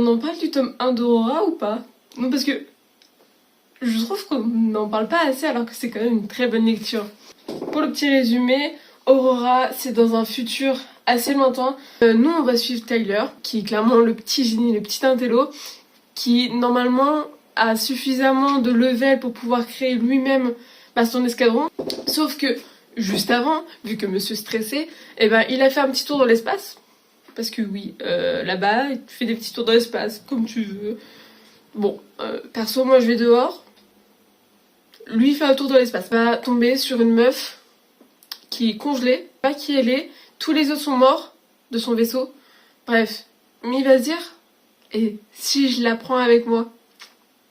en parle du tome 1 d'Aurora ou pas? Non, parce que je trouve qu'on n'en parle pas assez alors que c'est quand même une très bonne lecture. Pour le petit résumé, Aurora, c'est dans un futur assez lointain. Nous, on va suivre Tyler, qui est clairement le petit génie, le petit intello, qui normalement a suffisamment de level pour pouvoir créer lui-même son escadron. Sauf que, juste avant, vu que monsieur stressé, il a fait un petit tour dans l'espace. Parce que oui, là-bas, tu fais des petits tours dans l'espace, comme tu veux. Bon, perso, moi je vais dehors. Lui fait un tour dans l'espace. Va tomber sur une meuf qui est congelée, pas qui elle est. Tous les autres sont morts de son vaisseau. Bref, mais il va se dire, et si je la prends avec moi?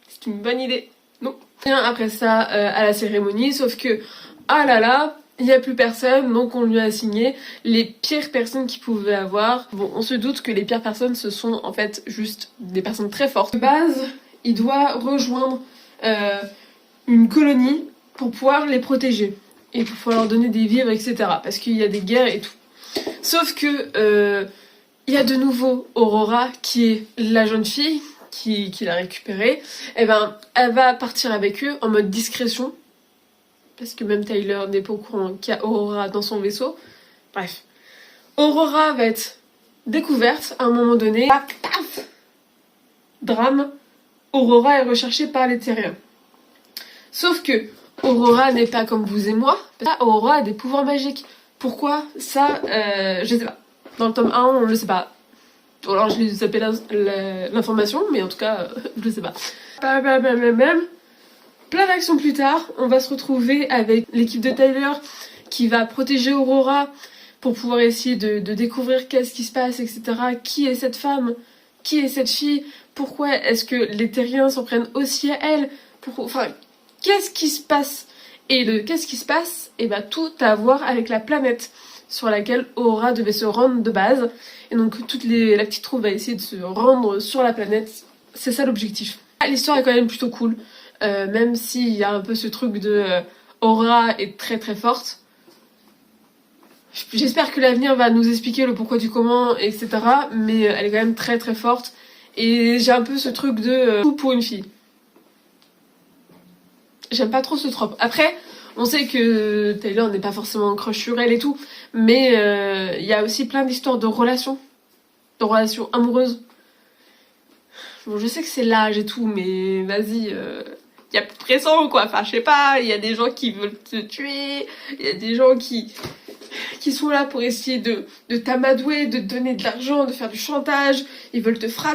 C'est une bonne idée, non? Rien après ça à la cérémonie, sauf que, ah là là, il n'y a plus personne, donc on lui a assigné les pires personnes qu'il pouvait avoir. Bon, on se doute que les pires personnes, ce sont en fait juste des personnes très fortes. De base, il doit rejoindre une colonie pour pouvoir les protéger et pour pouvoir leur donner des vivres, etc. Parce qu'il y a des guerres et tout. Sauf que il y a de nouveau Aurora qui est la jeune fille qui l'a récupérée. Elle va partir avec eux en mode discrétion. Parce que même Tyler n'est pas au courant qu'il y a Aurora dans son vaisseau. Bref. Aurora va être découverte à un moment donné. Paf, drame. Aurora est recherchée par les Terriens. Sauf que Aurora n'est pas comme vous et moi. Aurora a des pouvoirs magiques. Pourquoi? Ça, je sais pas. Dans le tome 1, on le sait pas. Ou alors je lui ai zappé l'information, mais en tout cas, je sais pas. Plein d'actions plus tard, on va se retrouver avec l'équipe de Tyler qui va protéger Aurora pour pouvoir essayer de découvrir qu'est-ce qui se passe, etc. Qui est cette femme? Qui est cette fille? Pourquoi est-ce que les Terriens s'en prennent aussi à elle? Enfin, qu'est-ce qui se passe? Et le qu'est-ce qui se passe? Tout a à voir avec la planète sur laquelle Aurora devait se rendre de base. Et donc la petite troupe va essayer de se rendre sur la planète. C'est ça l'objectif. L'histoire est quand même plutôt cool. Même s'il y a un peu ce truc de Aurora est très très forte. J'espère que l'avenir va nous expliquer le pourquoi du comment, etc. Mais elle est quand même très très forte. Et j'ai un peu ce truc de tout pour une fille. J'aime pas trop ce trope. Après, on sait que Taylor n'est pas forcément crush sur elle et tout. Mais il y a aussi plein d'histoires de relations amoureuses. Bon, je sais que c'est l'âge et tout, mais vas-y... Il y a plus de pression quoi, enfin je sais pas, il y a des gens qui veulent te tuer, il y a des gens qui sont là pour essayer de t'amadouer, de te donner de l'argent, de faire du chantage, ils veulent te frapper.